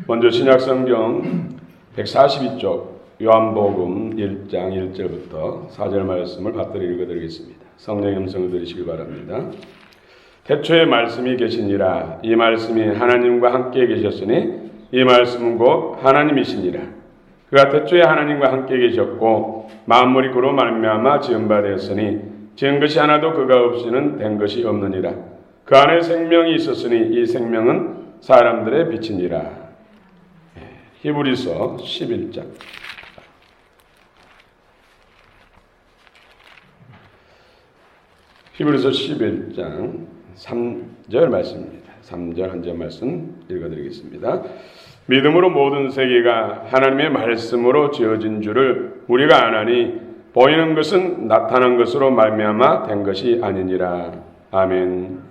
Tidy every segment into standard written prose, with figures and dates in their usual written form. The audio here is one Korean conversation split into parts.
먼저 신약성경 142쪽 요한복음 1장 1절부터 4절 말씀을 받들어 읽어드리겠습니다. 성령의 음성을 들으시기 바랍니다. 태초에 말씀이 계시니라. 이 말씀이 하나님과 함께 계셨으니 이 말씀은 곧 하나님이시니라. 그가 태초에 하나님과 함께 계셨고 만물이 그로 말미암아 지은 바 되었으니 지은 것이 하나도 그가 없이는 된 것이 없느니라. 그 안에 생명이 있었으니 이 생명은 사람들의 빛이니라. 히브리서 11장 히브리서 11장 3절 말씀입니다. 3절 한 절 말씀 읽어드리겠습니다. 믿음으로 모든 세계가 하나님의 말씀으로 지어진 줄을 우리가 아나니 보이는 것은 나타난 것으로 말미암아 된 것이 아니니라. 아멘.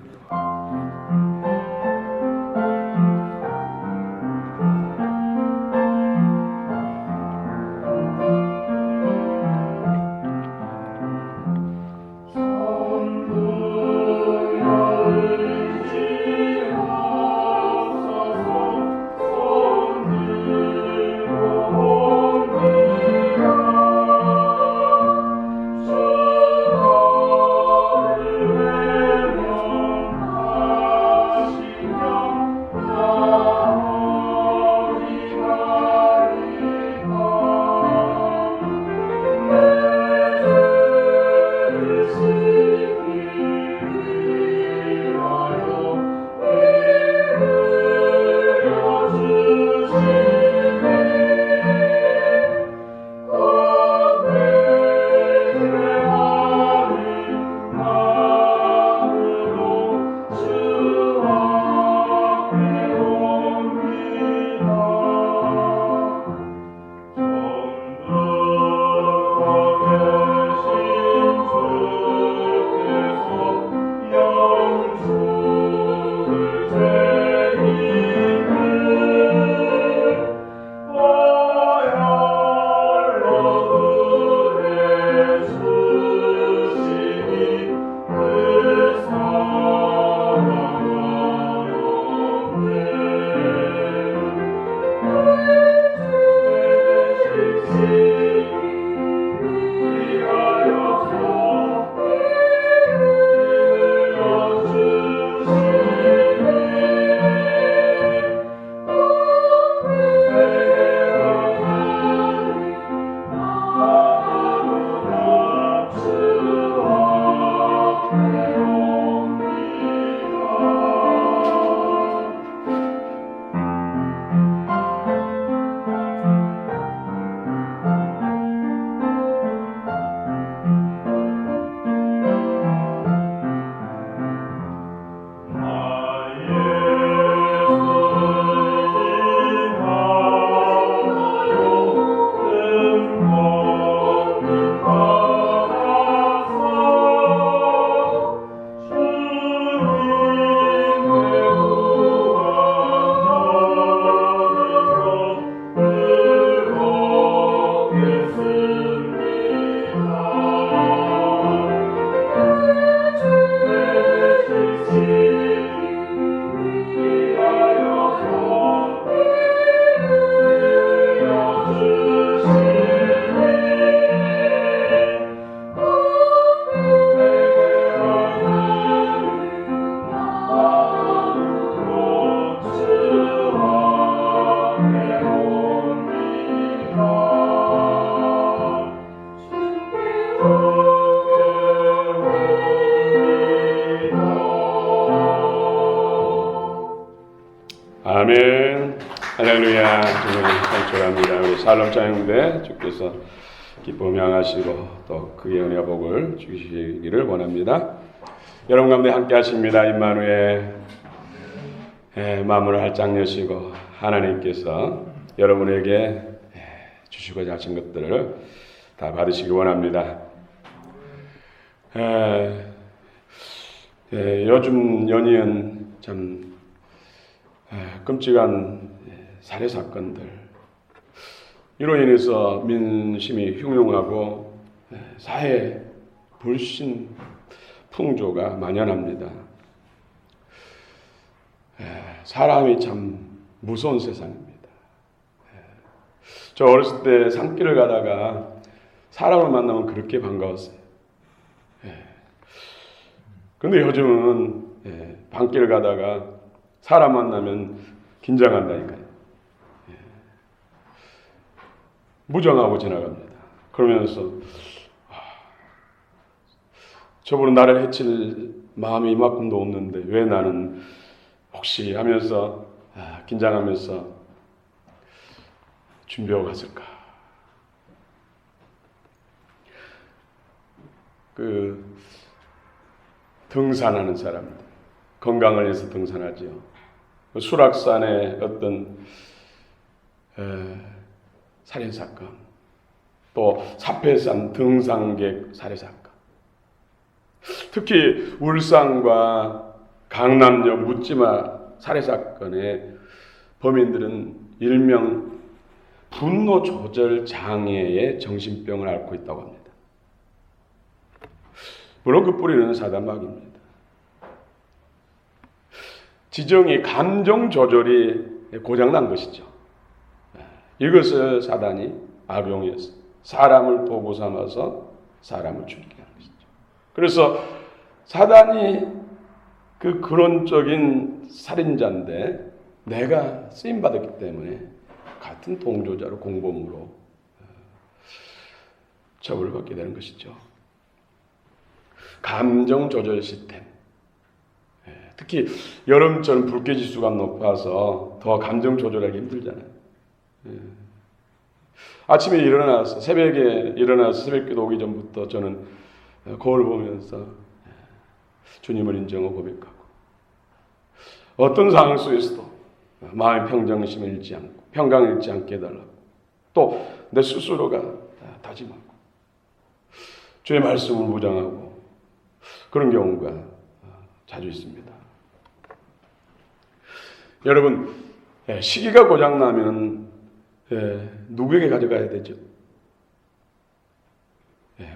아멘. 할렐루야. 주님 감사합니다. 우리 살롬자형대 주께서 기쁨 향하시고 또 그의 은혜와 복을 주시기를 원합니다. 여러분 가운데 함께 하십니다. 임마누엘. 마음을 활짝 여시고 하나님께서 여러분에게 주시고자 하신 것들을 다 받으시기 원합니다. 요즘 연이은 참 끔찍한 살해 사건들, 이로 인해서 민심이 흉흉하고 사회 불신 풍조가 만연합니다. 사람이 참 무서운 세상입니다. 저 어렸을 때 산길을 가다가 사람을 만나면 그렇게 반가웠어요. 근데 요즘은 밤길 가다가 사람 만나면 긴장한다니까요. 무정하고 지나갑니다. 그러면서 저분은 나를 해칠 마음이 이만큼도 없는데 왜 나는 혹시 하면서 긴장하면서 준비하고 갔을까? 등산하는 사람들, 건강을 위해서 등산하지요. 수락산의 어떤 살인 사건, 또 사패산 등산객 살해 사건, 특히 울산과 강남역 묻지마 살해 사건의 범인들은 일명 분노 조절 장애의 정신병을 앓고 있다고 합니다. 물론 그 뿌리는 사단마귀입니다. 지정이 감정 조절이 고장난 것이죠. 이것을 사단이 악용해서 사람을 도구 삼아서 사람을 죽이게 하는 것이죠. 그래서 사단이 그 근원적인 살인자인데 내가 쓰임받았기 때문에 같은 동조자로 공범으로 처벌받게 되는 것이죠. 감정 조절 시스템. 특히 여름철 불쾌지수가 높아서 더 감정 조절하기 힘들잖아요. 아침에 일어나서 새벽에 일어나서 새벽기도 오기 전부터 저는 거울 보면서 주님을 인정하고 고백하고 어떤 상황 속에서도 마음의 평정심을 잃지 않고 평강을 잃지 않게 해달라고 또 내 스스로가 다짐하고 주의 말씀을 무장하고 그런 경우가 자주 있습니다. 여러분, 시계가 고장나면 누구에게 가져가야 되죠?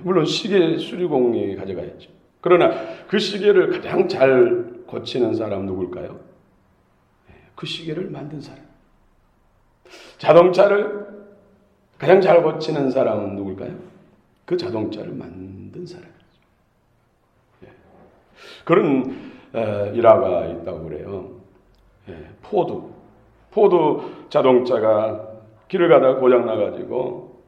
물론 시계 수리공이 가져가야죠. 그러나 그 시계를 가장 잘 고치는 사람은 누굴까요? 그 시계를 만든 사람. 자동차를 가장 잘 고치는 사람은 누굴까요? 그 자동차를 만든 사람이죠. 그런 일화가 있다고 그래요. 포드 자동차가 길을 가다가 고장 나가지고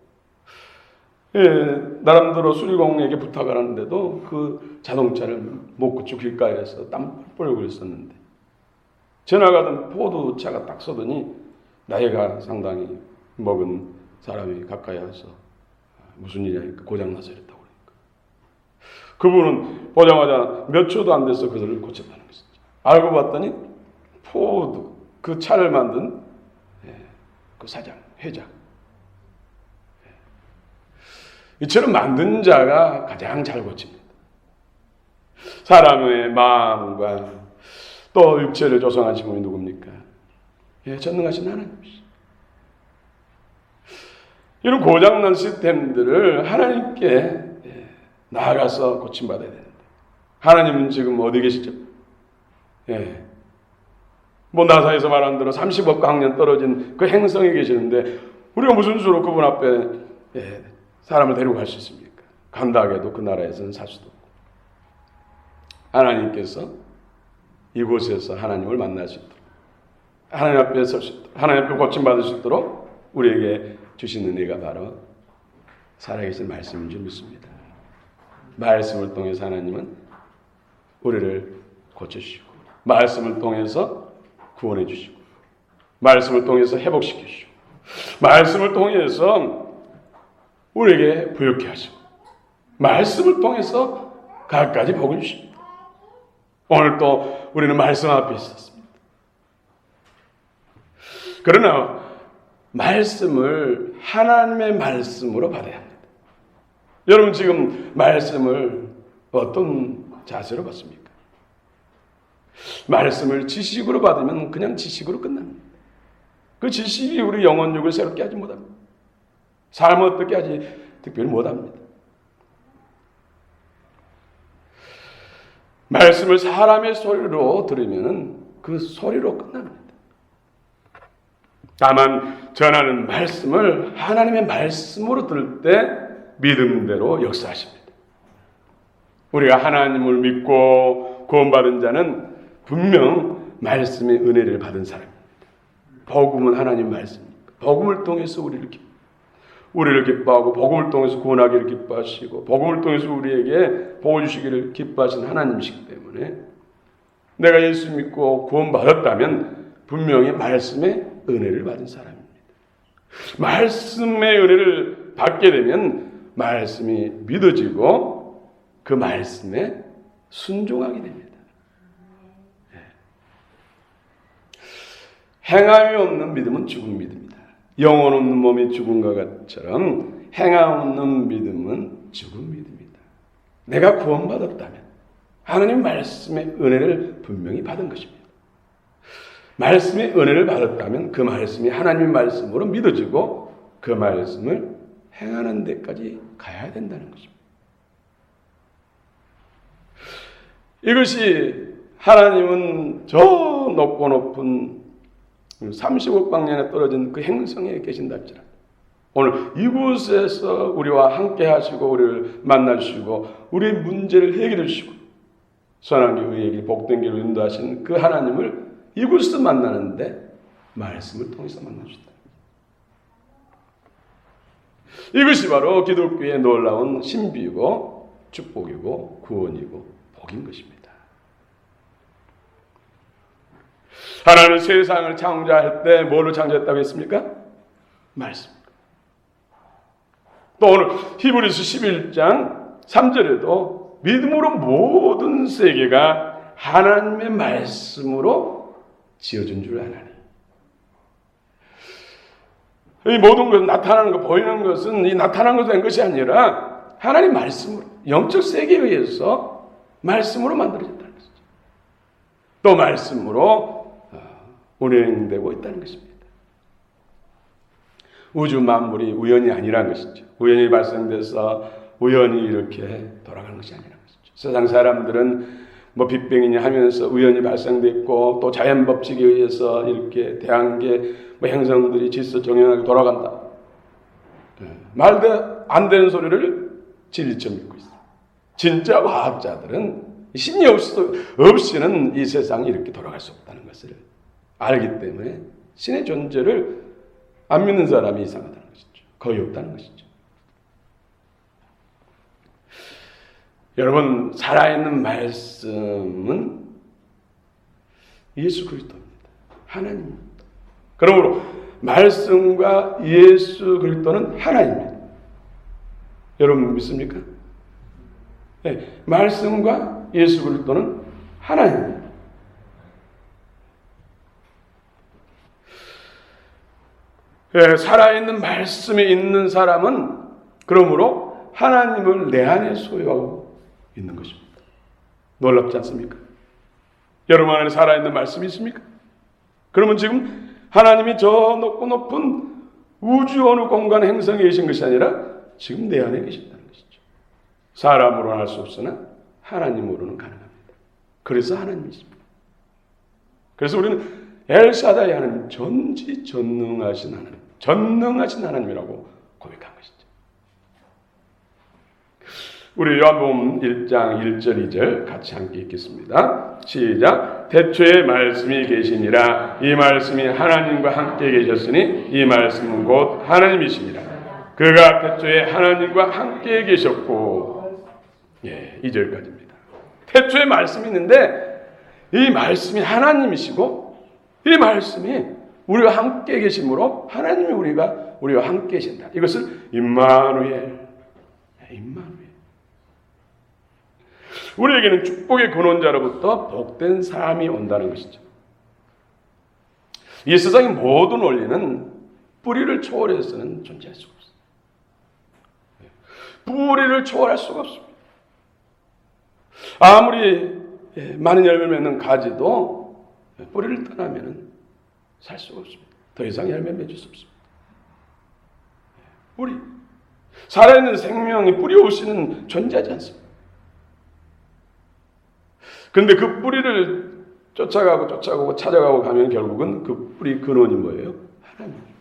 나름대로 수리공에게 부탁을 하는데도 그 자동차를 못 고치고 길가에서 땀 뻘뻘 있었는데 지나가던 포드차가 딱 서더니 나이가 상당히 먹은 사람이 가까이 와서 무슨 일이야 하니까 고장나서 이랬다고 그러니까 그분은 보자마자 몇 초도 안 돼서 그것을 고쳤다는 것이죠. 알고 봤더니 포드 그 차를 만든 그 사장, 회장 이처럼 만든 자가 가장 잘 고칩니다. 사람의 마음과 또 육체를 조성하신 분이 누굽니까? 전능하신 하나님이시죠. 이런 고장난 시스템들을 하나님께 나아가서 고침받아야 되는데 하나님은 지금 어디 계시죠? 뭐 나사에서 말한 대로 30억 광년 떨어진 그 행성에 계시는데 우리가 무슨 수로 그분 앞에 사람을 데리고 갈 수 있습니까? 간다하게도 그 나라에서는 살 수도 없고 하나님께서 이곳에서 하나님을 만날 수 있도록 하나님 앞에 설 수 있도록 하나님 앞에 고침받을 수 있도록 우리에게 주시는 은혜가 바로 살아계신 말씀인 줄 믿습니다. 말씀을 통해서 하나님은 우리를 고쳐주시고 말씀을 통해서 구원해 주시고 말씀을 통해서 회복시켜 주시고 말씀을 통해서 우리에게 부욕케 하시고 말씀을 통해서 갖가지 복을 주십니다. 오늘 또 우리는 말씀 앞에 있었습니다. 그러나 말씀을 하나님의 말씀으로 받아야 합니다. 여러분 지금 말씀을 어떤 자세로 받습니까? 말씀을 지식으로 받으면 그냥 지식으로 끝납니다. 그 지식이 우리 영혼육을 새롭게 하지 못합니다. 삶을 어떻게 하지 특별히 못합니다. 말씀을 사람의 소리로 들으면 그 소리로 끝납니다. 다만 전하는 말씀을 하나님의 말씀으로 들을 때 믿음대로 역사하십니다. 우리가 하나님을 믿고 구원받은 자는 분명 말씀의 은혜를 받은 사람입니다. 복음은 하나님 말씀입니다. 복음을 통해서 우리를 기뻐하고 복음을 통해서 구원하기를 기뻐하시고 복음을 통해서 우리에게 복을 주시기를 기뻐하신 하나님이시기 때문에 내가 예수 믿고 구원받았다면 분명히 말씀의 은혜를 받은 사람입니다. 말씀의 은혜를 받게 되면 말씀이 믿어지고 그 말씀에 순종하게 됩니다. 행함이 없는 믿음은 죽은 믿음이다. 영혼 없는 몸이 죽은 것 같처럼 행함 없는 믿음은 죽은 믿음이다. 내가 구원받았다면 하나님 말씀의 은혜를 분명히 받은 것입니다. 말씀의 은혜를 받았다면 그 말씀이 하나님의 말씀으로 믿어지고 그 말씀을 행하는 데까지 가야 된다는 것입니다. 이것이 하나님은 저 높고 높은 30억 광년에 떨어진 그 행성에 계신답니다. 오늘 이곳에서 우리와 함께 하시고 우리를 만나주시고 우리의 문제를 해결해 주시고 선한 길, 의의 길, 복된 길로 인도하시는 그 하나님을 이곳에서 만나는데 말씀을 통해서 만나주셨다. 이것이 바로 기독교의 놀라운 신비이고 축복이고 구원이고 복인 것입니다. 하나님은 세상을 창조할 때 뭘로 창조했다고 했습니까? 말씀. 또 오늘 히브리서 11장 3절에도 믿음으로 모든 세계가 하나님의 말씀으로 지어진 줄 아나니. 이 모든 것은 나타나는 것, 보이는 것은 이 나타난 것이 된 것이 아니라 하나님 말씀으로, 영적 세계에 의해서 말씀으로 만들어졌다는 것이죠. 또 말씀으로 운행되고 있다는 것입니다. 우주 만물이 우연이 아니라는 것이죠. 우연히 발생돼서 우연히 이렇게 돌아가는 것이 아니라는 것이죠. 세상 사람들은 뭐 빅뱅이냐 하면서 우연히 발생됐고 또 자연 법칙에 의해서 이렇게 대한계 뭐 행성들이 질서 정연하게 돌아간다. 말도 안 되는 소리를 진리처럼 믿고 있어요. 진짜 과학자들은 신이 없이는 이 세상이 이렇게 돌아갈 수 없다는 것을 알기 때문에 신의 존재를 안 믿는 사람이 이상하다는 것이죠. 거의 없다는 것이죠. 여러분, 살아있는 말씀은 예수 그리스도입니다. 하나님입니다. 그러므로 말씀과 예수 그리스도는 하나입니다. 여러분 믿습니까? 네, 말씀과 예수 그리스도는 하나입니다. 네, 살아있는 말씀이 있는 사람은 그러므로 하나님을 내 안에 소유하고 있는 것입니다. 놀랍지 않습니까? 여러분 안에 살아있는 말씀이 있습니까? 그러면 지금 하나님이 저 높고 높은 우주 어느 공간 행성에 계신 것이 아니라 지금 내 안에 계신다는 것이죠. 사람으로는 할 수 없으나 하나님으로는 가능합니다. 그래서 하나님이십니다. 그래서 우리는 엘샤다이 하나님, 전지전능하신 하나님, 전능하신 하나님이라고 고백한 것이죠. 우리 요한복음 1장 1절 2절 같이 함께 읽겠습니다. 시작. 태초에 말씀이 계시니라. 이 말씀이 하나님과 함께 계셨으니 이 말씀은 곧 하나님이십니다. 그가 태초에 하나님과 함께 계셨고, 2절까지입니다. 태초에 말씀이 있는데 이 말씀이 하나님이시고 이 말씀이 우리와 함께 계심으로 하나님이 우리와 함께 계신다. 이것을 임마누엘. 우리에게는 축복의 근원자로부터 복된 사람이 온다는 것이죠. 이 세상의 모든 원리는 뿌리를 초월해서는 존재할 수가 없습니다. 뿌리를 초월할 수가 없습니다. 아무리 많은 열매를 맺는 가지도 뿌리를 떠나면 살 수가 없습니다. 더 이상 열매를 맺을 수 없습니다. 뿌리. 살아있는 생명이 뿌리 없이는 존재하지 않습니다. 그런데 그 뿌리를 쫓아가고 찾아가고 가면 결국은 그 뿌리 근원이 뭐예요? 하나님.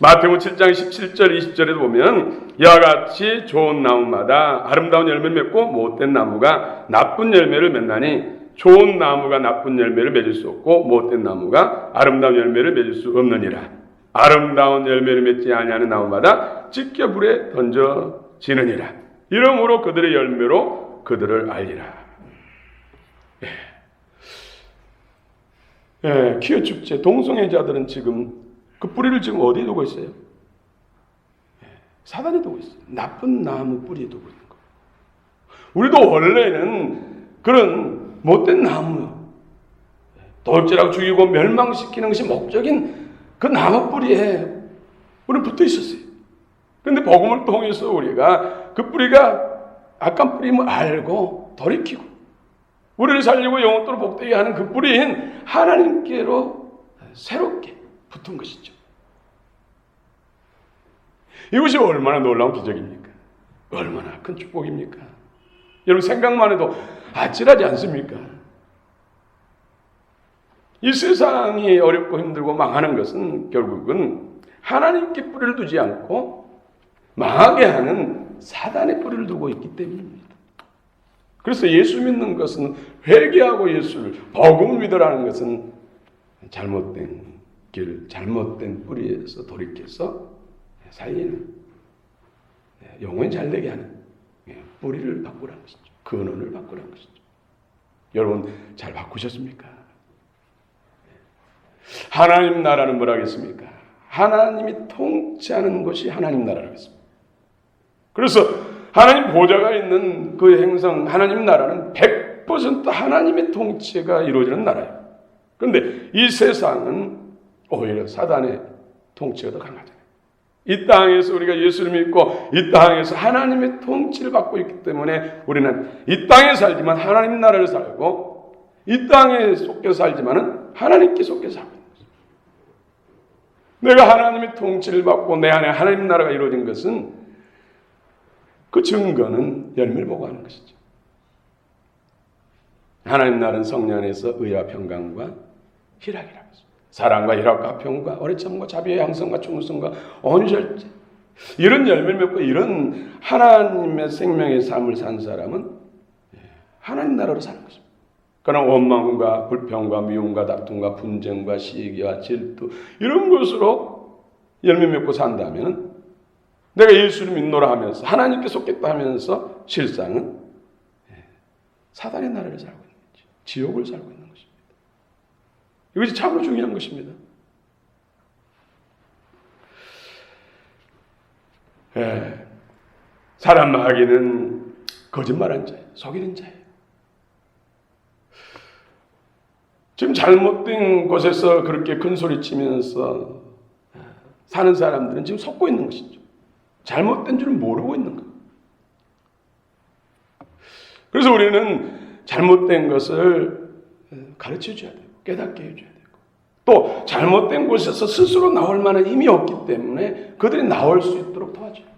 마태복음 7장 17절 20절에도 보면 이와 같이 좋은 나무마다 아름다운 열매를 맺고 못된 나무가 나쁜 열매를 맺나니 좋은 나무가 나쁜 열매를 맺을 수 없고 못된 나무가 아름다운 열매를 맺을 수 없느니라. 아름다운 열매를 맺지 아니하는 나무마다 찢겨 불에 던져지느니라. 이러므로 그들의 열매로 그들을 알리라. 퀴어 축제 동성애자들은 지금 그 뿌리를 지금 어디에 두고 있어요? 사단에 두고 있어요. 나쁜 나무 뿌리에 두고 있는 거예요. 우리도 원래는 그런 못된 나무, 돌질하고 죽이고 멸망시키는 것이 목적인 그 나무 뿌리에 우리는 붙어 있었어요. 그런데 복음을 통해서 우리가 그 뿌리가 악한 뿌리임을 알고 돌이키고 우리를 살리고 영원토록 복되게 하는 그 뿌리인 하나님께로 새롭게 붙은 것이죠. 이것이 얼마나 놀라운 기적입니까? 얼마나 큰 축복입니까? 여러분 생각만 해도 아찔하지 않습니까? 이 세상이 어렵고 힘들고 망하는 것은 결국은 하나님께 뿌리를 두지 않고 망하게 하는 사단의 뿌리를 두고 있기 때문입니다. 그래서 예수 믿는 것은 회개하고 예수를 복음을 믿으라는 것은 잘못된 길, 잘못된 뿌리에서 돌이켜서 살리는 영혼이 잘되게 하는 뿌리를 바꾸라는 것이죠. 근원을 바꾸라는 것이죠. 여러분 잘 바꾸셨습니까? 하나님 나라는 뭐라 하겠습니까? 하나님이 통치하는 것이 하나님 나라라고 했습니다. 그래서 하나님 보좌가 있는 그 행성 하나님 나라는 100% 하나님의 통치가 이루어지는 나라예요. 그런데 이 세상은 오히려 사단의 통치가 더 강하잖아요. 이 땅에서 우리가 예수를 믿고 이 땅에서 하나님의 통치를 받고 있기 때문에 우리는 이 땅에 살지만 하나님 나라를 살고 이 땅에 속해 살지만은 하나님께 속해 살고 있는 거죠. 내가 하나님의 통치를 받고 내 안에 하나님 나라가 이루어진 것은 그 증거는 열매를 보고 하는 것이죠. 하나님 나라는 성령 안에서 의와 평강과 희락이라고 했습니다. 사랑과 희락과 평과 어리참과 자비와 양성과 충성과 온유절제 이런 열매를 맺고 이런 하나님의 생명의 삶을 산 사람은 하나님 나라로 사는 것입니다. 그러나 원망과 불평과 미움과 다툼과 분쟁과 시기와 질투 이런 것으로 열매 맺고 산다면 내가 예수를 믿노라 하면서 하나님께 속겠다 하면서 실상은 사단의 나라를 살고 있는 거죠. 지옥을 살고 있는 것입니다. 이것이 참으로 중요한 것입니다. 사람 마귀는 거짓말한 자예요. 속이는 자예요. 지금 잘못된 곳에서 그렇게 큰 소리 치면서 사는 사람들은 지금 속고 있는 것이죠. 잘못된 줄은 모르고 있는 것. 그래서 우리는 잘못된 것을 가르쳐 줘야 되고 깨닫게 해줘야 되고 또 잘못된 곳에서 스스로 나올 만한 힘이 없기 때문에 그들이 나올 수 있도록 도와줘야 돼요.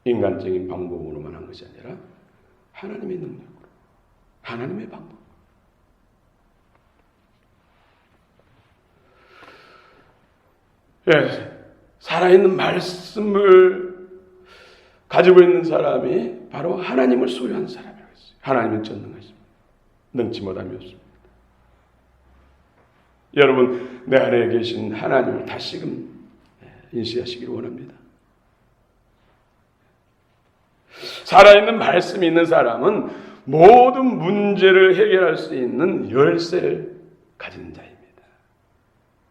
인간적인 방법으로만 한 것이 아니라 하나님의 능력으로 하나님의 방법. 살아있는 말씀을 가지고 있는 사람이 바로 하나님을 소유한 사람이라고 했어요. 하나님은 전능하십니다. 능치 못함이 없습니다. 여러분 내 안에 계신 하나님을 다시금 인식하시기를 원합니다. 살아있는 말씀이 있는 사람은 모든 문제를 해결할 수 있는 열쇠를 가진 자입니다.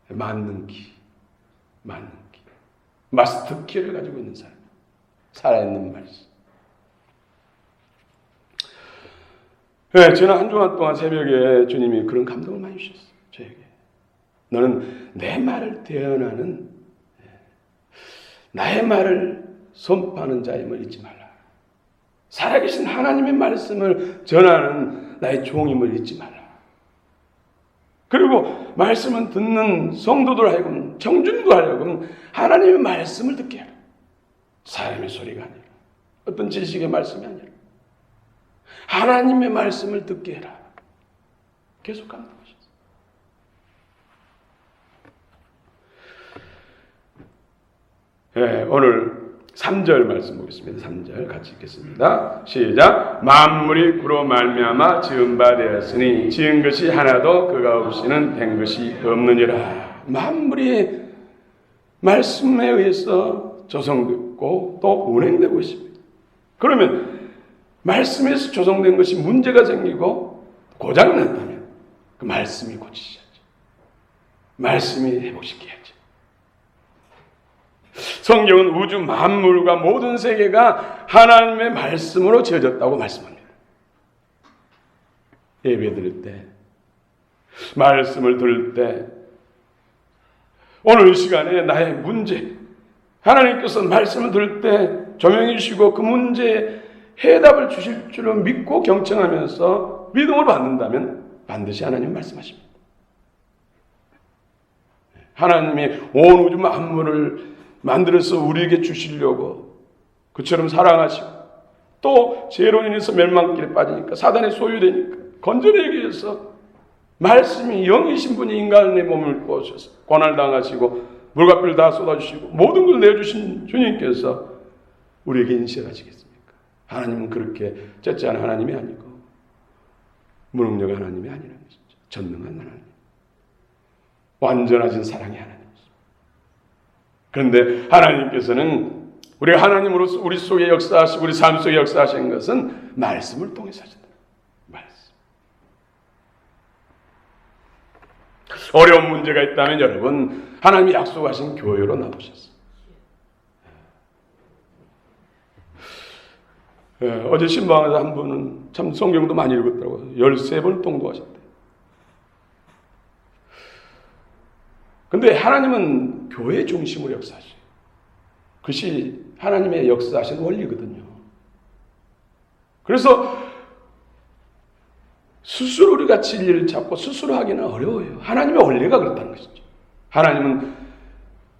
만능키, 마스터키를 가지고 있는 사람. 살아있는 말씀. 저는 한 주간 동안 새벽에 주님이 그런 감동을 많이 주셨어요. 저에게. 너는 내 말을 대언하는 나의 말을 선포하는 자임을 잊지 말라. 살아계신 하나님의 말씀을 전하는 나의 종임을 잊지 말라. 그리고 말씀을 듣는 성도들 하여금 청중도 하여금 하나님의 말씀을 듣게 하라. 사람의 소리가 아니라 어떤 지식의 말씀이 아니라 하나님의 말씀을 듣게 해라. 계속 감동하셨어요. 오늘 3절 말씀 보겠습니다. 3절 같이 읽겠습니다. 시작. 만물이 그로 말미암아 지은 바 되었으니 지은 것이 하나도 그가 없이는 된 것이 없느니라. 만물이 말씀에 의해서 조성됐고 또 운행되고 있습니다. 그러면 말씀에서 조성된 것이 문제가 생기고 고장났다면 그 말씀이 고치셔야죠. 말씀이 회복시켜야죠. 성경은 우주 만물과 모든 세계가 하나님의 말씀으로 지어졌다고 말씀합니다. 예배 드릴 때, 말씀을 들을 때, 오늘 이 시간에 나의 문제, 하나님께서 말씀을 들을 때 조명해 주시고 그 문제에 해답을 주실 줄을 믿고 경청하면서 믿음을 받는다면 반드시 하나님 말씀하십니다. 하나님이 온 우주 만물을 만들어서 우리에게 주시려고 그처럼 사랑하시고 또 죄로 인해서 멸망길에 빠지니까 사단의 소유되니까 건져내기 위해서 말씀이 영이신 분이 인간의 몸을 입으셔서 고난을 당하시고 물과 다 쏟아주시고 모든 걸 내주신 주님께서 우리에게 인식하시겠습니까? 하나님은 그렇게 째째한 하나님이 아니고 무능력한 하나님이 아니라는 것이죠. 전능한 하나님, 완전하신 사랑의 하나님이죠. 그런데 하나님께서는 우리가 하나님으로서 우리 속에 역사하시고 우리 삶 속에 역사하신 것은 말씀을 통해서 하신다. 말씀. 어려운 문제가 있다면 여러분 하나님이 약속하신 교회로 나오셨어요. 어제 신방에서 한 분은 참 성경도 많이 읽었더라고요. 13번 통도하셨대요. 근데 하나님은 교회 중심으로 역사하셔요. 그것이 하나님의 역사하신 원리거든요. 그래서 스스로 우리가 진리를 찾고 스스로 하기는 어려워요. 하나님의 원리가 그렇다는 것이죠. 하나님은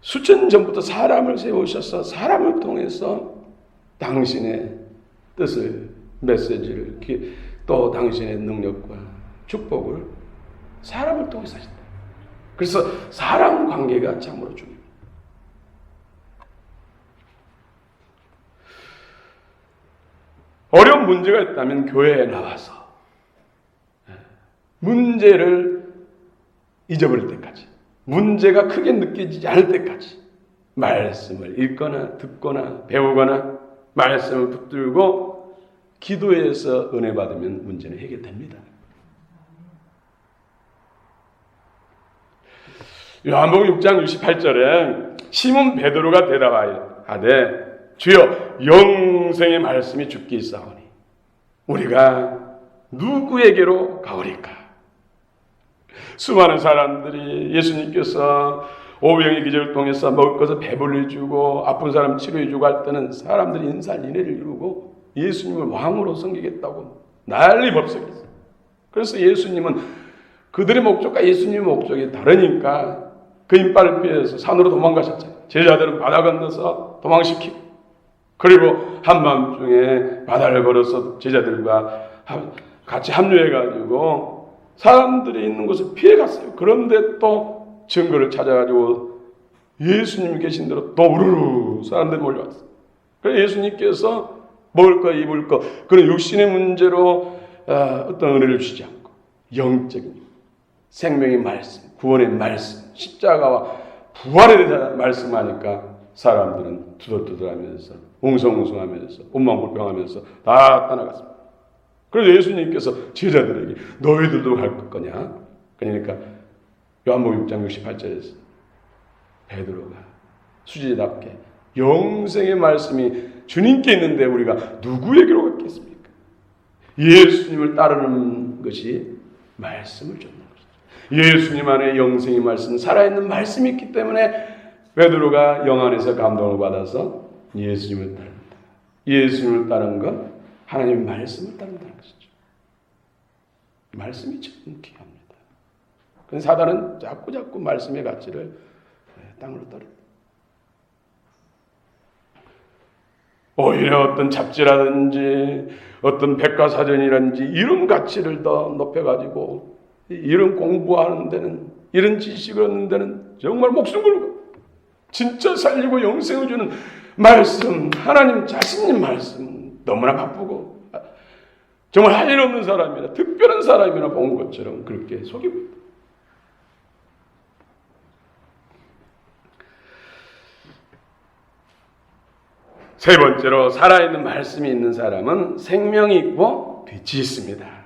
수천 전부터 사람을 세우셔서 사람을 통해서 당신의 뜻을, 메시지를, 또 당신의 능력과 축복을 사람을 통해서 하신다. 그래서 사람 관계가 참으로 중요합니다. 어려운 문제가 있다면 교회에 나와서 문제를 잊어버릴 때까지, 문제가 크게 느껴지지 않을 때까지 말씀을 읽거나 듣거나 배우거나 말씀을 붙들고 기도해서 은혜 받으면 문제는 해결됩니다. 요한복음 6장 68절에 시몬 베드로가 대답하되 주여 영생의 말씀이 주께 있사오니 우리가 누구에게로 가오리까? 수많은 사람들이 예수님께서 오병의 기적을 통해서 먹을 것을 배불려주고 아픈 사람 치료해주고 할 때는 사람들이 인산인해를 이루고 예수님을 왕으로 섬기겠다고 난리법석했어요. 그래서 예수님은 그들의 목적과 예수님의 목적이 다르니까 그 인빨을 피해서 산으로 도망가셨잖아요. 제자들은 바다 건너서 도망시키고 그리고 한밤중에 바다를 걸어서 제자들과 같이 합류해가지고 사람들이 있는 곳을 피해갔어요. 그런데 또 증거를 찾아가지고 예수님이 계신 대로 또 우르르 사람들이 몰려왔어요. 그래서 예수님께서 먹을 거 입을 거 그런 육신의 문제로 어떤 은혜를 주시지 않고 영적인 생명의 말씀, 구원의 말씀, 십자가와 부활에 대해서 말씀하니까 사람들은 두들두들하면서 웅성웅성하면서 온망불평하면서 다 떠나갔습니다. 그래서 예수님께서 제자들에게 너희들도 갈 거냐? 그러니까 요한복음 6장 68절에서 베드로가 수지답게 영생의 말씀이 주님께 있는데 우리가 누구에게로 갔겠습니까? 예수님을 따르는 것이 말씀을 쫓는 것이죠. 예수님 안에 영생의 말씀, 살아있는 말씀이 있기 때문에 베드로가 영 안에서 감동을 받아서 예수님을 따릅니다. 예수님을 따르는 건 하나님의 말씀을 따른다는 것이죠. 말씀이 참 귀합니다. 그런데 사단은 자꾸 말씀의 가치를 땅으로 떨어뜨립니다. 오히려 어떤 잡지라든지 어떤 백과사전이라든지 이런 가치를 더 높여가지고 이런 공부하는 데는 이런 지식을 얻는 데는 정말 목숨 걸고 진짜 살리고 영생을 주는 말씀, 하나님 자신의 말씀 너무나 바쁘고 정말 할 일 없는 사람이나 특별한 사람이나 본 것처럼 그렇게 속이고 있다. 세 번째로 살아있는 말씀이 있는 사람은 생명이 있고 빛이 있습니다.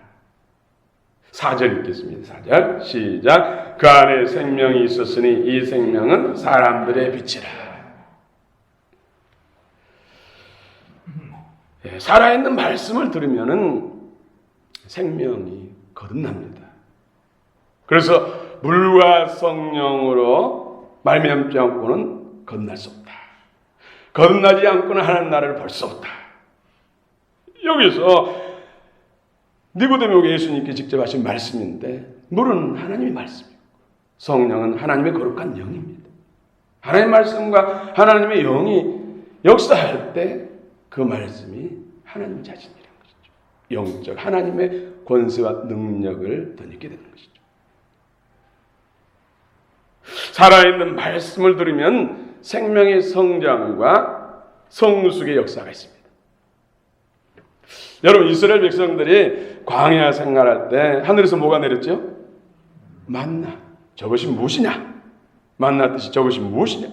4절 읽겠습니다. 4절 시작. 그 안에 생명이 있었으니 이 생명은 사람들의 빛이라. 살아있는 말씀을 들으면은 생명이 거듭납니다. 그래서 물과 성령으로 말미암지 않고는 거듭날 수 없다. 거듭나지 않고는 하나님 나라를 볼 수 없다. 여기서 니고데모에게 예수님께 직접 하신 말씀인데 물은 하나님의 말씀이고 성령은 하나님의 거룩한 영입니다. 하나님의 말씀과 하나님의 영이 역사할 때 그 말씀이 하나님 자신이라는 것이죠. 영적 하나님의 권세와 능력을 덧입게 되는 것이죠. 살아있는 말씀을 들으면 생명의 성장과 성숙의 역사가 있습니다. 여러분, 이스라엘 백성들이 광야 생활할 때 하늘에서 뭐가 내렸죠? 만나. 저것이 무엇이냐? 만나 뜻이 저것이 무엇이냐?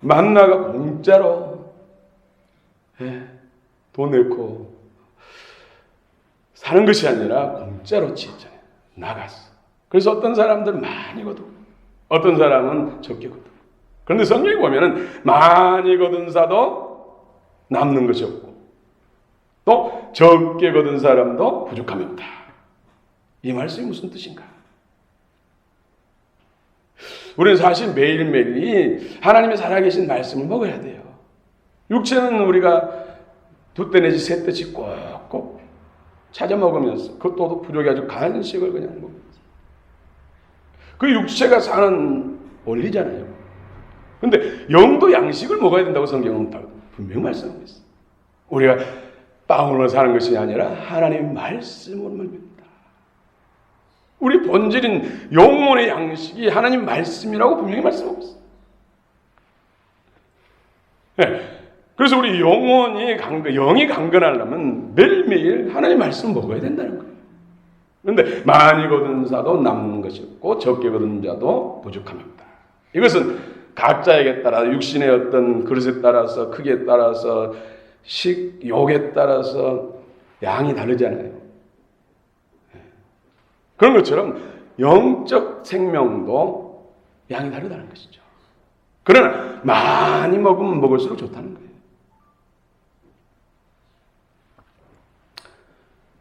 만나가 공짜로 돈 내고 사는 것이 아니라 공짜로 지었잖아요. 나갔어. 그래서 어떤 사람들은 많이 거두고 어떤 사람은 적게 거두고. 그런데 성경에 보면은 많이 거둔 사도 남는 것이 없고 또 적게 거둔 사람도 부족함이 없다. 이 말씀이 무슨 뜻인가? 우리는 사실 매일매일 하나님의 살아계신 말씀을 먹어야 돼요. 육체는 우리가 2때 내지 3때씩 꼭꼭 찾아 먹으면서 그것도 부족해가지고 간식을 그냥 먹으면서 그 육체가 사는 원리잖아요. 근데 영도 양식을 먹어야 된다고 성경은 분명히 말씀하고 있어요. 우리가 빵으로 사는 것이 아니라 하나님의 말씀으로만 삽니다. 우리 본질인 영혼의 양식이 하나님 말씀이라고 분명히 말씀하고 있어요. 네. 그래서 우리 영이 강건하려면 매일매일 하나님 말씀 먹어야 된다는 거예요. 그런데 많이 거둔 자도 남는 것이 없고 적게 거둔 자도 부족함이 없다. 이것은 각자에게 따라 육신의 어떤 그릇에 따라서 크기에 따라서 식욕에 따라서 양이 다르잖아요. 그런 것처럼 영적 생명도 양이 다르다는 것이죠. 그러나 많이 먹으면 먹을수록 좋다는 거예요.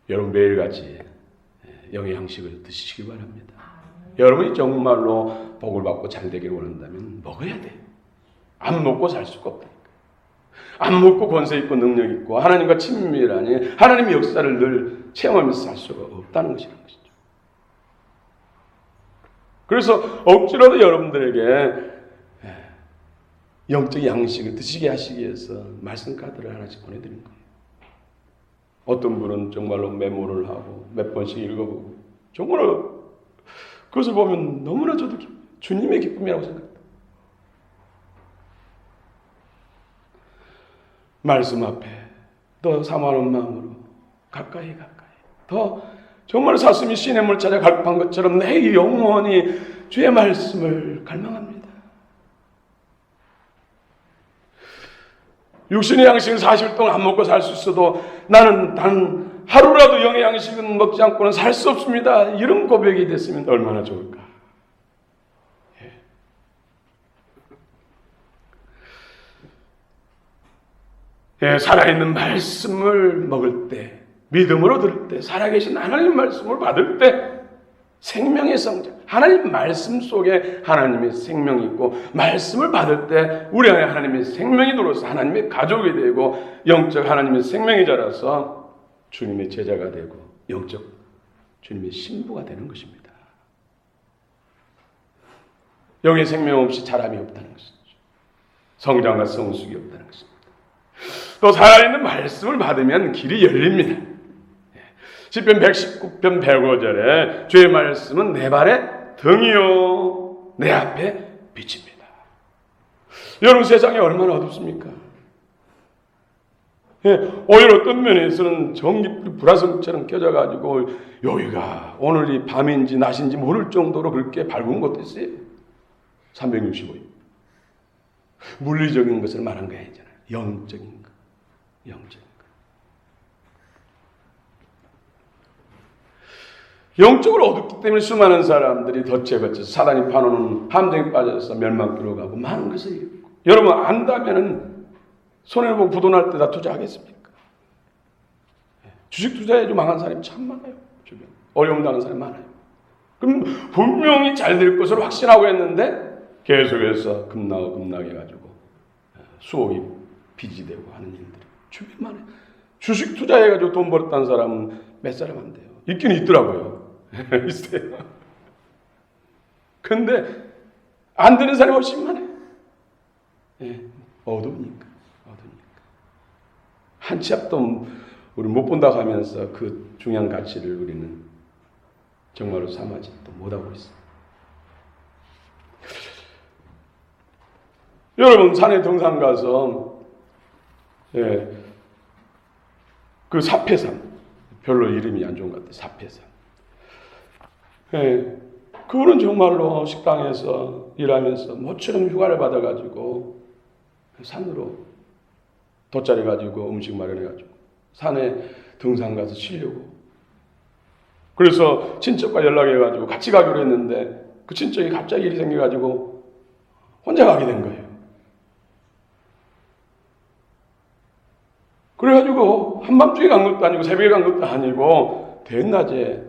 여러분 매일같이 영의 양식을 드시기 바랍니다. 여러분이 정말로 복을 받고 잘 되기를 원한다면 먹어야 돼요. 안 먹고 살 수가 없다니까. 안 먹고 권세 있고 능력 있고 하나님과 친밀하니 하나님의 역사를 늘 체험하면서 살 수가 없다는 것이라는 것이죠. 그래서 억지로도 여러분들에게 영적 양식을 드시게 하시기 위해서 말씀 카드를 하나씩 보내드린 거예요. 어떤 분은 정말로 메모를 하고 몇 번씩 읽어보고 정말로 그것을 보면 너무나 저도 주님의 기쁨이라고 생각합니다. 말씀 앞에 더 사모하는 마음으로 가까이 더 정말 사슴이 시냇물 찾아 갈급한 것처럼 내 영혼이 주의 말씀을 갈망합니다. 육신의 양식은 40일 동안 안 먹고 살 수 있어도 나는 단 하루라도 영의 양식은 먹지 않고는 살 수 없습니다. 이런 고백이 됐으면 얼마나 좋을까. 살아있는 말씀을 먹을 때, 믿음으로 들을 때, 살아계신 하나님 말씀을 받을 때 생명의 성장, 하나님 말씀 속에 하나님의 생명이 있고 말씀을 받을 때 우리 안에 하나님의 생명이 들어서 하나님의 가족이 되고 영적 하나님의 생명이 자라서 주님의 제자가 되고 영적 주님의 신부가 되는 것입니다. 영의 생명 없이 자람이 없다는 것이죠. 성장과 성숙이 없다는 것입니다. 또 살아있는 말씀을 받으면 길이 열립니다. 시편 119편 105절에 주의 말씀은 내 발에 등이요 내 앞에 빛입니다. 여러분, 세상이 얼마나 어둡습니까? 오히려 어떤 면에서는 전기불이 불화성처럼 켜져가지고 여기가 오늘이 밤인지 낮인지 모를 정도로 그렇게 밝은 것도 있어요. 365일. 물리적인 것을 말한 게 아니잖아요. 영적인 것. 영적인 것. 영적으로 어둡기 때문에 수많은 사람들이 덫에 갇혀서 사단이 파놓는 함정에 빠져서 멸망길로 가고 많은 것을 잃고, 여러분 안다면은 손해보고 부도날 때 다 투자하겠습니까? 주식 투자해도 망한 사람이 참 많아요. 주변 어려움 당하는 사람이 많아요. 그럼 분명히 잘 될 것을 확신하고 했는데 계속해서 급락해가지고 수억이 빚이 되고 하는 일들이 주변에 많아요. 주식 투자해가지고 돈 벌었다는 사람은 몇 사람 안 돼요. 있긴 있더라고요. 있어요. 근데 안 되는 사람이 훨씬 많아요. 어두우니까. 한 치 앞도 우리 못 본다고 하면서 그 중요한 가치를 우리는 정말로 삼아지 또 못하고 있어요. 여러분, 산에 등산 가서 그 사패산, 별로 이름이 안 좋은 것 같아요. 사패산. 그분은 정말로 식당에서 일하면서 모처럼 휴가를 받아가지고 산으로 돗자리 가지고 음식 마련해가지고 산에 등산 가서 쉬려고. 그래서 친척과 연락해가지고 같이 가기로 했는데 그 친척이 갑자기 일이 생겨가지고 혼자 가게 된 거예요. 그래가지고 한밤중에 간 것도 아니고 새벽에 간 것도 아니고 대낮에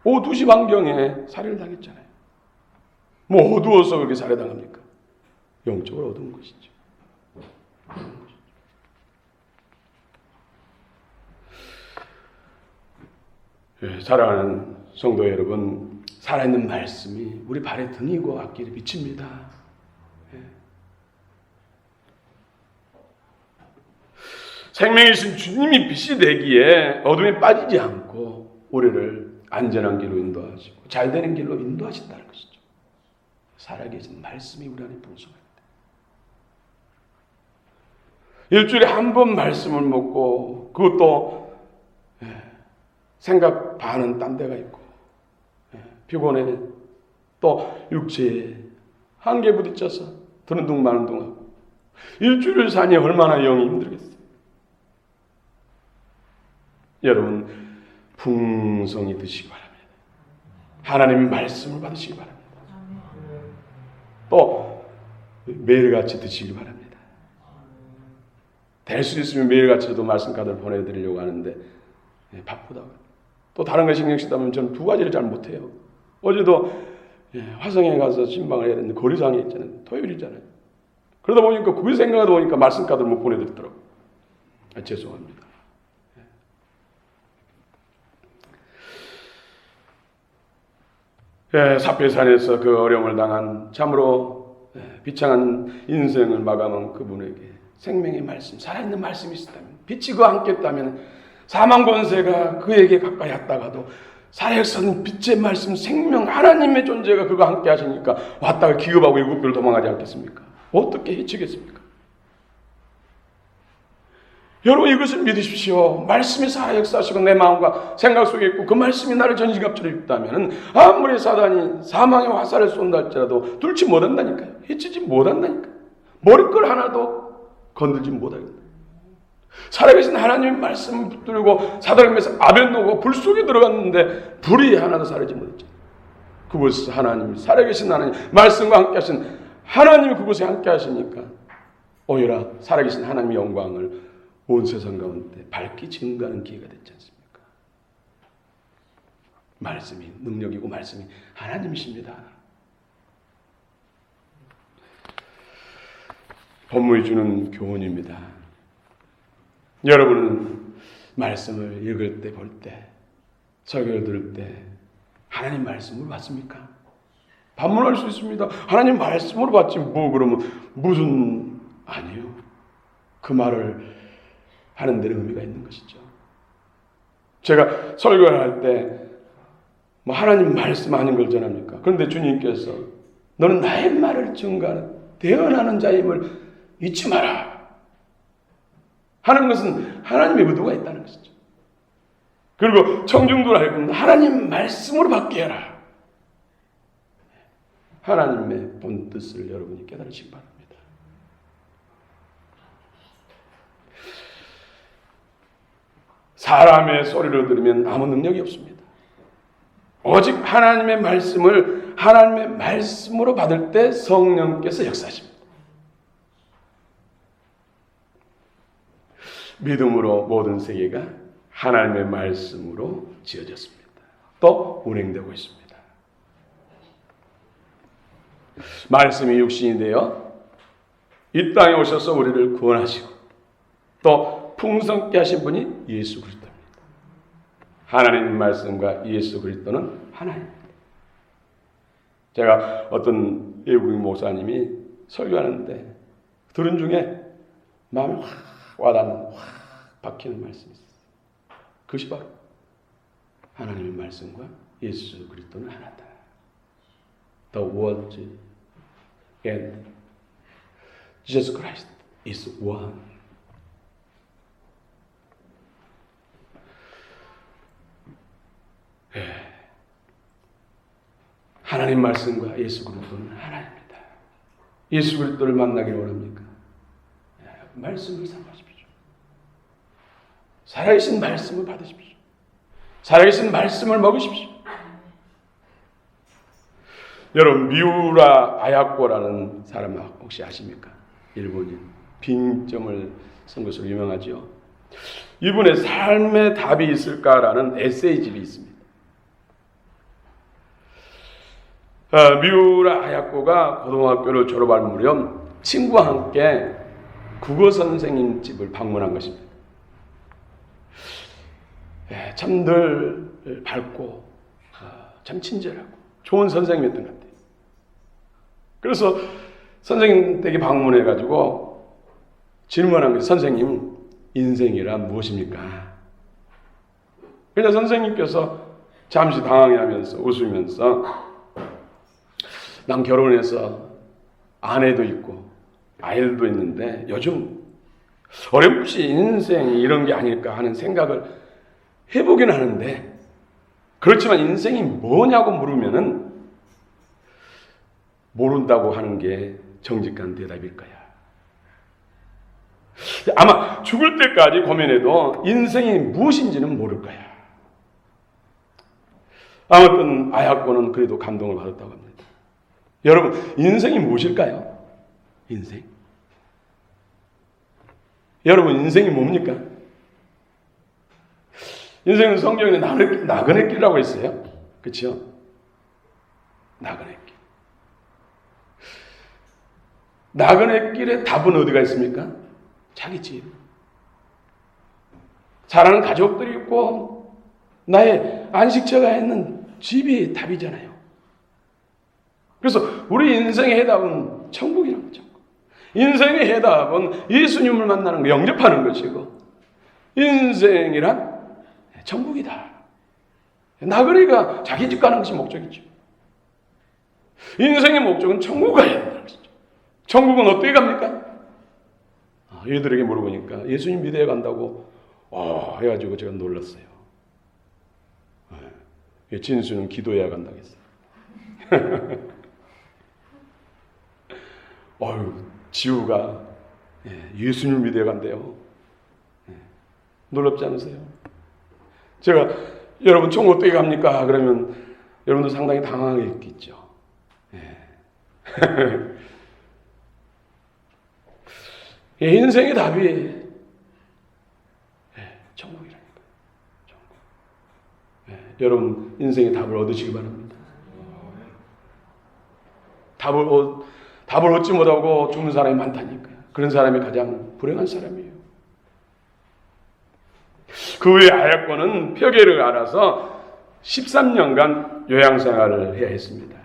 오후 2시 반경에 살해를 당했잖아요. 뭐 어두워서 그렇게 살해당합니까? 영적으로 어두운 것이죠. 사랑하는 성도 여러분, 살아있는 말씀이 우리 발의 등이고 앞길의 빛입니다. 생명이신 주님이 빛이 되기에 어둠에 빠지지 않고 우리를 안전한 길로 인도하시고 잘되는 길로 인도하신다는 것이죠. 살아계신 말씀이 우리 안에 풍성합니다. 일주일에 한 번 말씀을 먹고 그것도 생각 반은 딴 데가 있고 피곤해 또 육체에 한계 부딪혀서 드는 둥 마는 둥 하고 일주일을 사니 얼마나 영이 힘들겠어요. 여러분, 풍성히 드시기 바랍니다. 하나님의 말씀을 받으시기 바랍니다. 또 매일같이 드시기 바랍니다. 될 수 있으면 매일같이도 말씀 카드를 보내드리려고 하는데 바쁘다고. 또 다른 거 신경 쓰다면 저는 두 가지를 잘 못해요. 어제도 화성에 가서 신방을 해야 되는데 거리장에 있잖아요. 토요일이잖아요. 그러다 보니까 그게 생각하다 보니까 말씀 카드를 못 보내드리더라고요. 죄송합니다. 사패산에서 그 어려움을 당한 참으로 비창한 인생을 마감한 그분에게 생명의 말씀, 살아있는 말씀이 있었다면, 빛이 그와 함께 했다면 사망 권세가 그에게 가까이 왔다가도 살아있는 빛의 말씀, 생명, 하나님의 존재가 그와 함께 하시니까 왔다가 기겁하고 일곱배로 도망가지 않겠습니까? 어떻게 해치겠습니까? 여러분, 이것을 믿으십시오. 말씀이 살아 역사하시고 내 마음과 생각 속에 있고 그 말씀이 나를 전신갑주로 입다면 아무리 사단이 사망의 화살을 쏜다 할지라도 뚫지 못한다니까요. 해치지 못한다니까요. 머리끌 하나도 건들지 못하겠다. 살아계신 하나님의 말씀을 붙들고 사다리면서 아벤노가 불 속에 들어갔는데 불이 하나도 사라지지 못했죠. 그곳에서 하나님, 살아계신 하나님, 말씀과 함께 하신 하나님이 그곳에 함께 하시니까 오히려 살아계신 하나님의 영광을 온 세상 가운데 밝게 증거하는 기회가 됐지 않습니까? 말씀이 능력이고 말씀이 하나님이십니다. 본문이 주는 교훈입니다. 여러분은 말씀을 읽을 때, 볼 때, 설교를 들을 때 하나님 말씀으로 받습니까? 반문할 수 있습니다. 하나님 말씀으로 받지 뭐 그러면 무슨 아니요. 그 말을 하는 데는 의미가 있는 것이죠. 제가 설교를 할 때 뭐 하나님 말씀 아닌 걸 전합니까? 그런데 주님께서 너는 나의 말을 증거하는 대언하는 자임을 잊지 마라 하는 것은 하나님의 의도가 있다는 것이죠. 그리고 청중들 알고 하나님 말씀으로 받게 해라. 하나님의 본뜻을 여러분이 깨달으시기 바랍니다. 사람의 소리를 들으면 아무 능력이 없습니다. 오직 하나님의 말씀을 하나님의 말씀으로 받을 때 성령께서 역사하십니다. 믿음으로 모든 세계가 하나님의 말씀으로 지어졌습니다. 또 운행되고 있습니다. 말씀이 육신이 되어 이 땅에 오셔서 우리를 구원하시고 또 풍성케 하신 분이 예수 그리스도입니다. 하나님 말씀과 예수 그리스도는 하나입니다. 제가 어떤 외국인 목사님이 설교하는데 들은 중에 마음에 확 와닿는 확 박히는 말씀이 있어요. 그것이 바로 하나님의 말씀과 예수 그리스도는 하나다. The Word and Jesus Christ is one. 하나님 말씀과 예수 그리스도는 하나입니다. 예수 그리스도를 만나기를 원합니까? 말씀을 삼으십시오. 살아계신 말씀을 받으십시오. 살아계신 말씀을 먹으십시오. 여러분 미우라 아야코라는 사람 혹시 아십니까? 일본인 빙점을 쓴 것으로 유명하죠. 이분의 삶의 답이 있을까라는 에세이집이 있습니다. 미우라 아야코가 고등학교를 졸업할 무렵 친구와 함께 국어 선생님 집을 방문한 것입니다. 참들 밝고 참 친절하고 좋은 선생님이었던 것 같아요. 그래서 선생님 댁에 방문해가지고 질문한 거예요. 선생님, 인생이란 무엇입니까? 그러니까 선생님께서 잠시 당황해하면서 웃으면서 난 결혼해서 아내도 있고 아이들도 있는데 요즘 어렴풋이 인생이 이런 게 아닐까 하는 생각을 해보긴 하는데 그렇지만 인생이 뭐냐고 물으면은 모른다고 하는 게 정직한 대답일 거야. 아마 죽을 때까지 고민해도 인생이 무엇인지는 모를 거야. 아무튼 아야코는 그래도 감동을 받았다고 합니다. 여러분, 인생이 무엇일까요? 인생? 여러분, 인생이 뭡니까? 인생은 성경에 나그네 길이라고 했어요. 그렇죠? 나그네 길. 나그네 길의 답은 어디가 있습니까? 자기 집. 사랑하는 가족들이 있고 나의 안식처가 있는 집이 답이잖아요. 그래서 우리 인생의 해답은 천국이라는 거죠. 인생의 해답은 예수님을 만나는 거, 영접하는 것이고 인생이란 천국이다. 나그네가 자기 집 가는 것이 목적이죠. 인생의 목적은 천국 가야 된다는 것이죠. 천국은 어떻게 갑니까? 얘들에게 물어보니까 예수님 믿어야 간다고 해가지고 제가 놀랐어요. 진수는 기도해야 간다고 했어요. 지우가 예수님 믿어야 간대요. 놀랍지 않으세요? 제가 여러분 총 어떻게 갑니까? 그러면 여러분도 상당히 당황했겠죠. 인생의 답이 천국이라니까. 천국. 여러분 인생의 답을 얻으시기 바랍니다. 답을 얻지 못하고 죽는 사람이 많다니까요. 그런 사람이 가장 불행한 사람이에요. 그 후에 아야코는 표계를 알아서 13년간 요양생활을 해야 했습니다.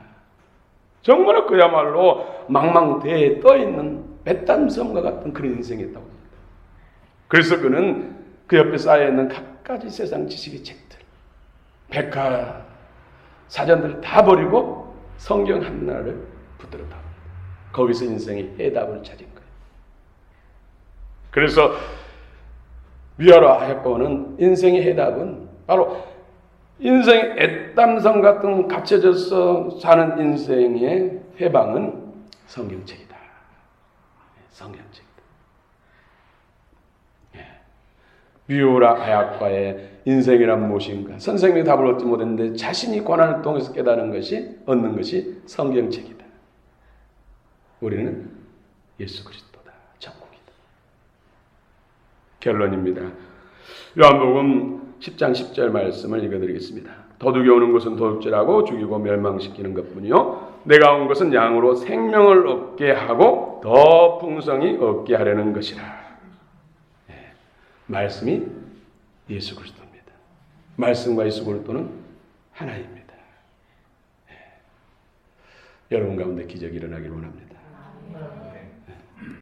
정말 그야말로 망망대해에 떠있는 뱃담섬과 같은 그런 인생이었다고 합니다. 그래서 그는 그 옆에 쌓여있는 갖가지 세상 지식의 책들, 백화, 사전들을 다 버리고 성경 하나를 붙들었다. 거기서 인생의 해답을 찾은 거예요. 그래서 위아라 하야코는 인생의 해답은 바로 인생의 애땀성 같은 갇혀져서 사는 인생의 해방은 성경책이다. 성경책이다. 미우라 하야코의 인생이란 무엇인가? 선생님이 답을 얻지 못했는데 자신이 고난을 통해서 깨달은 것이 얻는 것이 성경책이다. 우리는 예수 그리스도다. 천국이다. 결론입니다. 요한복음 10장 10절 말씀을 읽어드리겠습니다. 도둑이 오는 것은 도둑질하고 죽이고 멸망시키는 것뿐이요 내가 온 것은 양으로 생명을 얻게 하고 더 풍성히 얻게 하려는 것이라. 말씀이 예수 그리스도입니다. 말씀과 예수 그리스도는 하나입니다. 여러분 가운데 기적이 일어나기를 원합니다.